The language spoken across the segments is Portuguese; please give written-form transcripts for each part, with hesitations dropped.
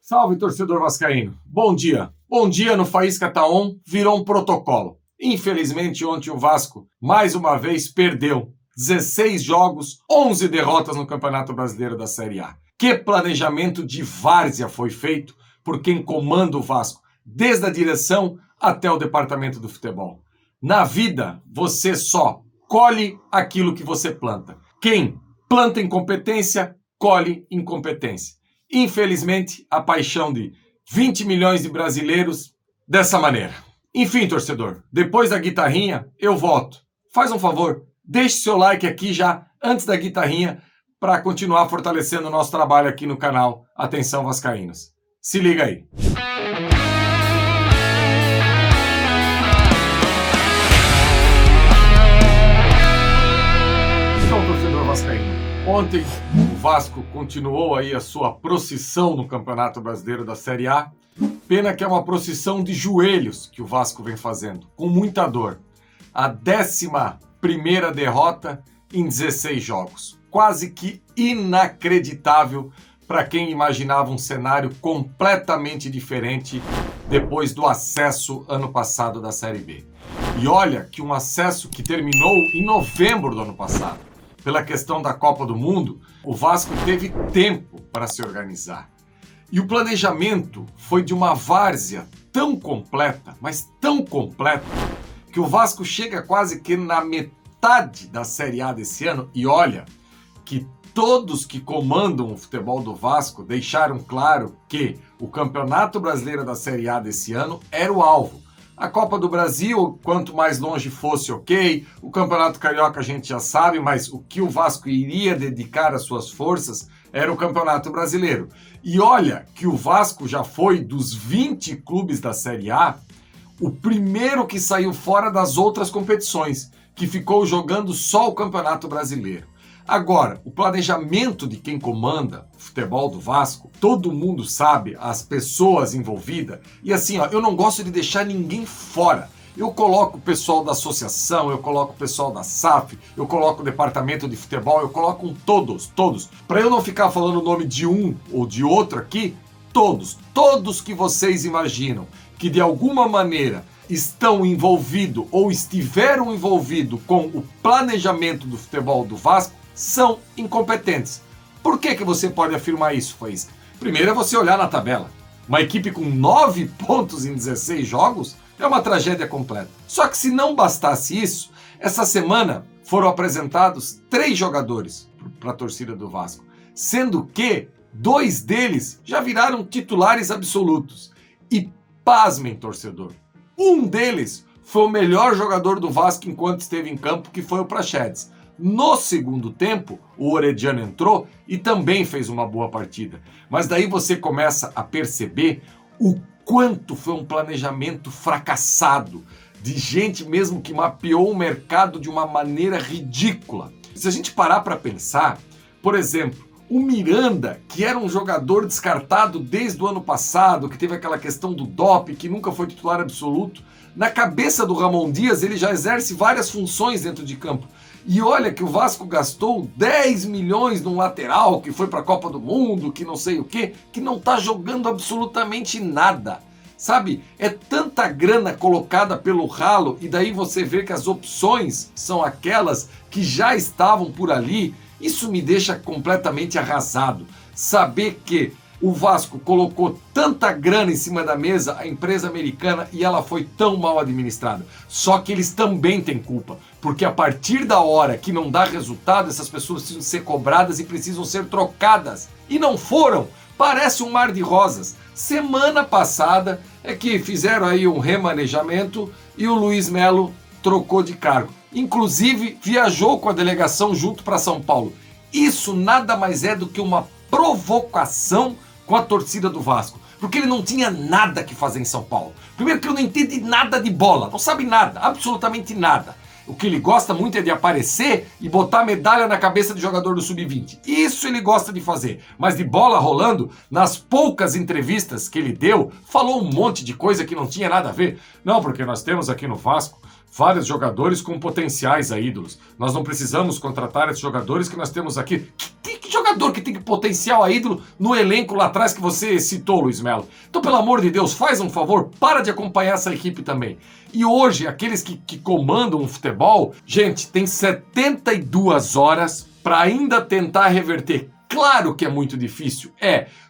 Salve, torcedor vascaíno. Bom dia. Bom dia no Faísca Tá On virou um protocolo. Infelizmente, ontem o Vasco, mais uma vez, perdeu. 16 jogos, 11 derrotas no Campeonato Brasileiro da Série A. Que planejamento de várzea foi feito por quem comanda o Vasco, desde a direção até o departamento do futebol. Na vida, você só colhe aquilo que você planta. Quem planta incompetência, colhe incompetência. Infelizmente, a paixão de 20 milhões de brasileiros dessa maneira. Enfim, torcedor, depois da guitarrinha, eu voto. Faz um favor, deixe seu like aqui já, antes da guitarrinha, para continuar fortalecendo o nosso trabalho aqui no canal Atenção Vascaínos. Se liga aí. Então, torcedor vascaíno, ontem o Vasco continuou aí a sua procissão no Campeonato Brasileiro da Série A. Pena que é uma procissão de joelhos que o Vasco vem fazendo, com muita dor. A 11ª derrota em 16 jogos. Quase que inacreditável para quem imaginava um cenário completamente diferente depois do acesso ano passado da Série B. E olha que um acesso que terminou em novembro do ano passado. Pela questão da Copa do Mundo, o Vasco teve tempo para se organizar. E o planejamento foi de uma várzea tão completa, mas tão completa, que o Vasco chega quase que na metade da Série A desse ano. E olha que todos que comandam o futebol do Vasco deixaram claro que o Campeonato Brasileiro da Série A desse ano era o alvo. A Copa do Brasil, quanto mais longe fosse, ok. O Campeonato Carioca a gente já sabe, mas o que o Vasco iria dedicar as suas forças era o Campeonato Brasileiro. E olha que o Vasco já foi, dos 20 clubes da Série A, o primeiro que saiu fora das outras competições, que ficou jogando só o Campeonato Brasileiro. Agora, o planejamento de quem comanda o futebol do Vasco, todo mundo sabe, as pessoas envolvidas, e assim, eu não gosto de deixar ninguém fora. Eu coloco o pessoal da associação, eu coloco o pessoal da SAF, eu coloco o departamento de futebol, eu coloco todos. Para eu não ficar falando o nome de um ou de outro aqui, todos que vocês imaginam que de alguma maneira estão envolvidos ou estiveram envolvidos com o planejamento do futebol do Vasco, são incompetentes. Por que você pode afirmar isso, Faísca? Primeiro é você olhar na tabela. Uma equipe com 9 pontos em 16 jogos é uma tragédia completa. Só que se não bastasse isso, essa semana foram apresentados 3 jogadores para a torcida do Vasco, sendo que 2 deles já viraram titulares absolutos. E pasmem, torcedor, um deles foi o melhor jogador do Vasco enquanto esteve em campo, que foi o Praxedes. No segundo tempo, o Orediano entrou e também fez uma boa partida. Mas daí você começa a perceber o quanto foi um planejamento fracassado, de gente mesmo que mapeou o mercado de uma maneira ridícula. Se a gente parar para pensar, por exemplo, o Miranda, que era um jogador descartado desde o ano passado, que teve aquela questão do doping, que nunca foi titular absoluto, na cabeça do Ramon Dias ele já exerce várias funções dentro de campo. E olha que o Vasco gastou 10 milhões num lateral que foi para a Copa do Mundo, que não sei o quê, que não está jogando absolutamente nada. Sabe, é tanta grana colocada pelo ralo e daí você vê que as opções são aquelas que já estavam por ali. Isso me deixa completamente arrasado. Saber que o Vasco colocou tanta grana em cima da mesa, a empresa americana, e ela foi tão mal administrada. Só que eles também têm culpa, porque a partir da hora que não dá resultado, essas pessoas precisam ser cobradas e precisam ser trocadas. E não foram. Parece um mar de rosas. Semana passada é que fizeram aí um remanejamento e o Luiz Melo trocou de cargo. Inclusive, viajou com a delegação junto para São Paulo. Isso nada mais é do que uma provocação com a torcida do Vasco. Porque ele não tinha nada que fazer em São Paulo. Primeiro que ele não entende nada de bola. Não sabe nada, absolutamente nada. O que ele gosta muito é de aparecer e botar medalha na cabeça de jogador do Sub-20. Isso ele gosta de fazer. Mas de bola rolando, nas poucas entrevistas que ele deu, falou um monte de coisa que não tinha nada a ver. Não, porque nós temos aqui no Vasco vários jogadores com potenciais a ídolos. Nós não precisamos contratar esses jogadores que nós temos aqui. Que jogador que tem potencial a ídolo no elenco lá atrás que você citou, Luiz Melo? Então, pelo amor de Deus, faz um favor, para de acompanhar essa equipe também. E hoje, aqueles que comandam o futebol, gente, tem 72 horas para ainda tentar reverter. Claro que é muito difícil,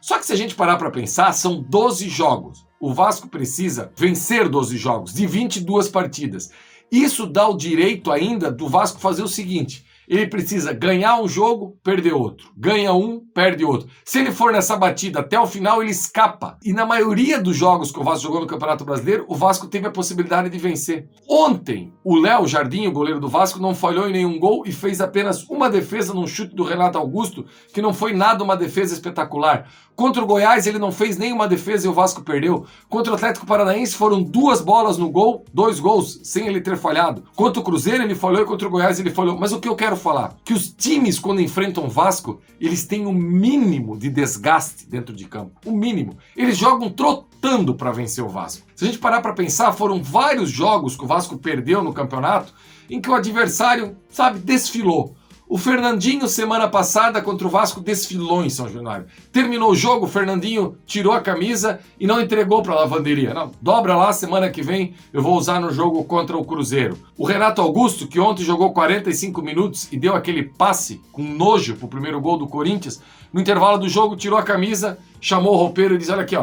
Só que se a gente parar para pensar, são 12 jogos. O Vasco precisa vencer 12 jogos de 22 partidas. Isso dá o direito ainda do Vasco fazer o seguinte: ele precisa ganhar um jogo, perder outro. Ganha um, perde outro. Se ele for nessa batida até o final, ele escapa. E na maioria dos jogos que o Vasco jogou no Campeonato Brasileiro, o Vasco teve a possibilidade de vencer. Ontem, o Léo Jardim, o goleiro do Vasco, não falhou em nenhum gol e fez apenas uma defesa num chute do Renato Augusto, que não foi nada uma defesa espetacular. Contra o Goiás, ele não fez nenhuma defesa e o Vasco perdeu. Contra o Atlético Paranaense, foram 2 bolas no gol, 2 gols, sem ele ter falhado. Contra o Cruzeiro, ele falhou, e contra o Goiás, ele falhou. Mas o que eu quero falar? Que os times, quando enfrentam o Vasco, eles têm o mínimo de desgaste dentro de campo. O mínimo. Eles jogam trotando para vencer o Vasco. Se a gente parar para pensar, foram vários jogos que o Vasco perdeu no campeonato em que o adversário, desfilou. O Fernandinho, semana passada, contra o Vasco, desfilou em São Januário. Terminou o jogo, o Fernandinho tirou a camisa e não entregou para a lavanderia. Não, dobra lá, semana que vem eu vou usar no jogo contra o Cruzeiro. O Renato Augusto, que ontem jogou 45 minutos e deu aquele passe com nojo pro primeiro gol do Corinthians, no intervalo do jogo tirou a camisa, chamou o roupeiro e disse: olha aqui,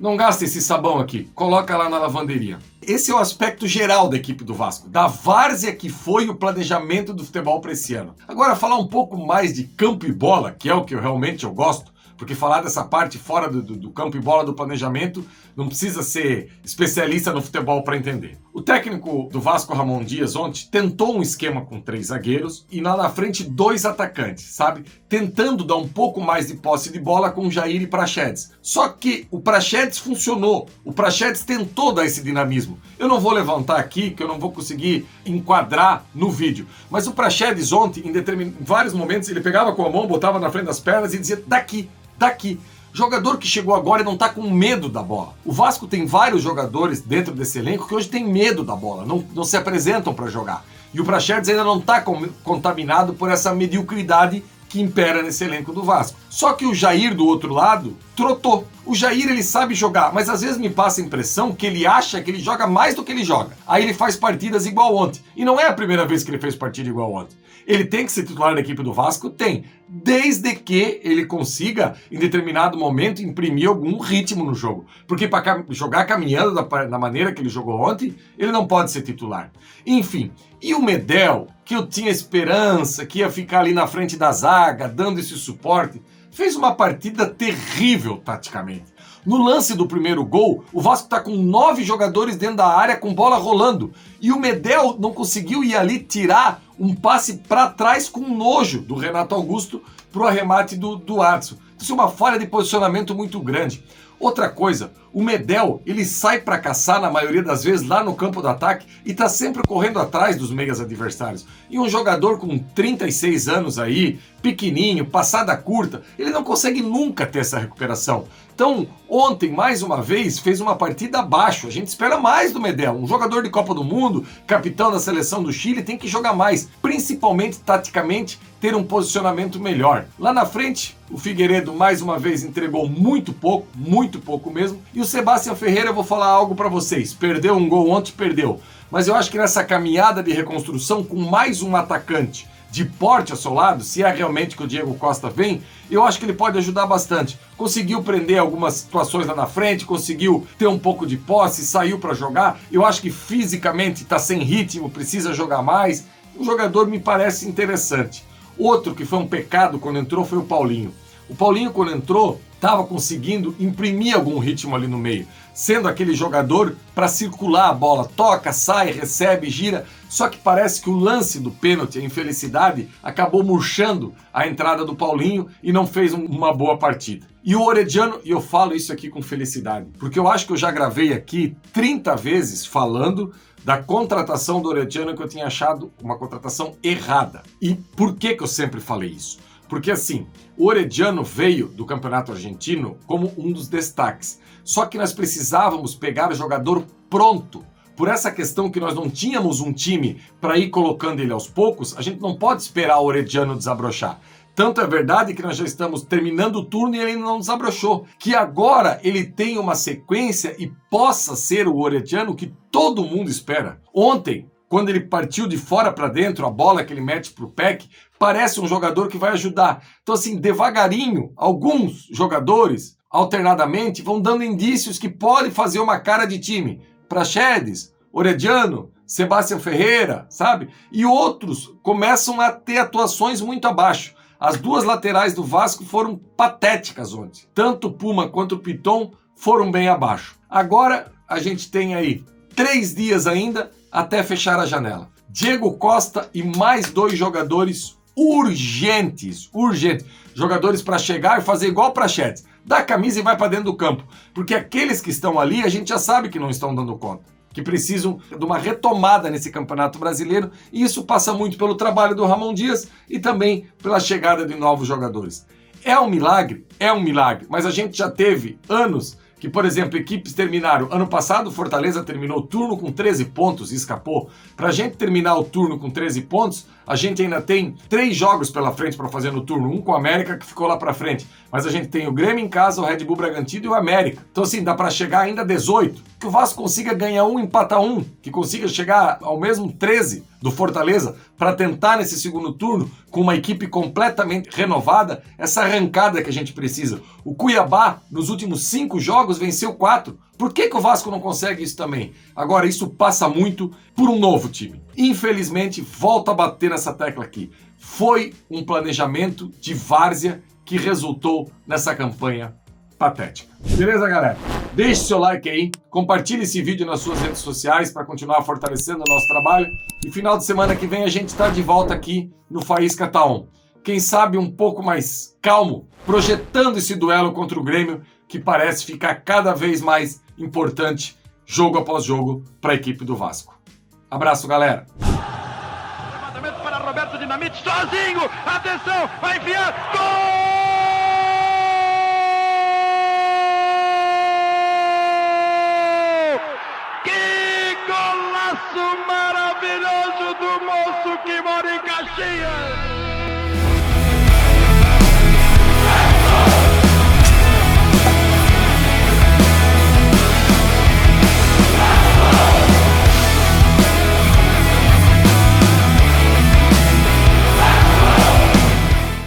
não gasta esse sabão aqui, coloca lá na lavanderia. Esse é o aspecto geral da equipe do Vasco, da várzea que foi o planejamento do futebol para esse ano. Agora, falar um pouco mais de campo e bola, que é o que realmente eu gosto, porque falar dessa parte fora do campo e bola do planejamento não precisa ser especialista no futebol para entender. O técnico do Vasco, Ramon Dias, ontem tentou um esquema com 3 zagueiros e lá na frente 2 atacantes, tentando dar um pouco mais de posse de bola com Jair e Praxedes. Só que o Praxedes funcionou, o Praxedes tentou dar esse dinamismo. Eu não vou levantar aqui, que eu não vou conseguir enquadrar no vídeo, mas o Praxedes ontem, em vários momentos, ele pegava com a mão, botava na frente das pernas e dizia: daqui. Jogador que chegou agora e não tá com medo da bola. O Vasco tem vários jogadores dentro desse elenco que hoje tem medo da bola, não se apresentam para jogar. E o Praxedes ainda não tá contaminado por essa mediocridade que impera nesse elenco do Vasco. Só que o Jair do outro lado trotou. O Jair, ele sabe jogar, mas às vezes me passa a impressão que ele acha que ele joga mais do que ele joga. Aí ele faz partidas igual ontem. E não é a primeira vez que ele fez partida igual ontem. Ele tem que ser titular da equipe do Vasco? Tem. Desde que ele consiga, em determinado momento, imprimir algum ritmo no jogo. Porque para jogar caminhando da maneira que ele jogou ontem, ele não pode ser titular. Enfim, e o Medel, que eu tinha esperança, que ia ficar ali na frente da zaga, dando esse suporte, fez uma partida terrível taticamente. No lance do primeiro gol, o Vasco está com 9 jogadores dentro da área com bola rolando. E o Medel não conseguiu ir ali tirar um passe para trás com nojo do Renato Augusto para o arremate do Adson. Isso é uma falha de posicionamento muito grande. Outra coisa, o Medel, ele sai para caçar na maioria das vezes lá no campo do ataque e tá sempre correndo atrás dos meias adversários. E um jogador com 36 anos aí, pequenininho, passada curta, ele não consegue nunca ter essa recuperação. Então, ontem, mais uma vez, fez uma partida abaixo. A gente espera mais do Medel. Um jogador de Copa do Mundo, capitão da seleção do Chile, tem que jogar mais. Principalmente, taticamente, ter um posicionamento melhor. Lá na frente, o Figueiredo, mais uma vez, entregou muito pouco mesmo. E o Sebastião Ferreira, eu vou falar algo para vocês. Perdeu um gol ontem, perdeu. Mas eu acho que nessa caminhada de reconstrução, com mais um atacante de porte ao seu lado, se é realmente que o Diego Costa vem, eu acho que ele pode ajudar bastante. Conseguiu prender algumas situações lá na frente, conseguiu ter um pouco de posse, saiu para jogar. Eu acho que fisicamente está sem ritmo, precisa jogar mais. O jogador me parece interessante. Outro que foi um pecado quando entrou foi o Paulinho. O Paulinho, quando entrou, estava conseguindo imprimir algum ritmo ali no meio, sendo aquele jogador para circular a bola, toca, sai, recebe, gira. Só que parece que o lance do pênalti, a infelicidade, acabou murchando a entrada do Paulinho e não fez uma boa partida. E o Orediano, e eu falo isso aqui com felicidade, porque eu acho que eu já gravei aqui 30 vezes falando da contratação do Orediano, que eu tinha achado uma contratação errada. E por que eu sempre falei isso? Porque assim, o Orediano veio do Campeonato Argentino como um dos destaques. Só que nós precisávamos pegar o jogador pronto por essa questão que nós não tínhamos um time para ir colocando ele aos poucos, a gente não pode esperar o Orediano desabrochar. Tanto é verdade que nós já estamos terminando o turno e ele ainda não desabrochou. Que agora ele tenha uma sequência e possa ser o Orediano que todo mundo espera. Ontem, quando ele partiu de fora para dentro, a bola que ele mete para o Peck, parece um jogador que vai ajudar. Então assim, devagarinho, alguns jogadores, alternadamente, vão dando indícios que pode fazer uma cara de time. Praxedes, Orediano, Sebastião Ferreira, sabe? E outros começam a ter atuações muito abaixo. As duas laterais do Vasco foram patéticas ontem. Tanto o Puma quanto o Piton foram bem abaixo. Agora a gente tem aí 3 dias ainda até fechar a janela. Diego Costa e mais 2 jogadores urgentes. Jogadores para chegar e fazer igual para Praxedes. Dá a camisa e vai para dentro do campo. Porque aqueles que estão ali a gente já sabe que não estão dando conta. Que precisam de uma retomada nesse Campeonato Brasileiro, e isso passa muito pelo trabalho do Ramon Dias e também pela chegada de novos jogadores. É um milagre, mas a gente já teve anos que, por exemplo, equipes terminaram. Ano passado, o Fortaleza terminou o turno com 13 pontos e escapou. Para a gente terminar o turno com 13 pontos, a gente ainda tem 3 jogos pela frente para fazer no turno. Um com o América, que ficou lá para frente. Mas a gente tem o Grêmio em casa, o Red Bull Bragantino e o América. Então, assim, dá para chegar ainda a 18. Que o Vasco consiga ganhar um, empatar um. Que consiga chegar ao mesmo 13 do Fortaleza para tentar nesse segundo turno, com uma equipe completamente renovada, essa arrancada que a gente precisa. O Cuiabá, nos últimos 5 jogos, venceu 4. Por que o Vasco não consegue isso também? Agora, isso passa muito por um novo time. Infelizmente, volto a bater nessa tecla aqui. Foi um planejamento de várzea que resultou nessa campanha patética. Beleza, galera? Deixe seu like aí, compartilhe esse vídeo nas suas redes sociais para continuar fortalecendo o nosso trabalho. E final de semana que vem a gente está de volta aqui no Faísca Tá On. Quem sabe um pouco mais calmo, projetando esse duelo contra o Grêmio, que parece ficar cada vez mais importante, jogo após jogo, para a equipe do Vasco. Abraço, galera! Levantamento para Roberto Dinamite, sozinho! Atenção, vai enfiar! Gol! Que golaço maravilhoso do moço que mora em Caxias!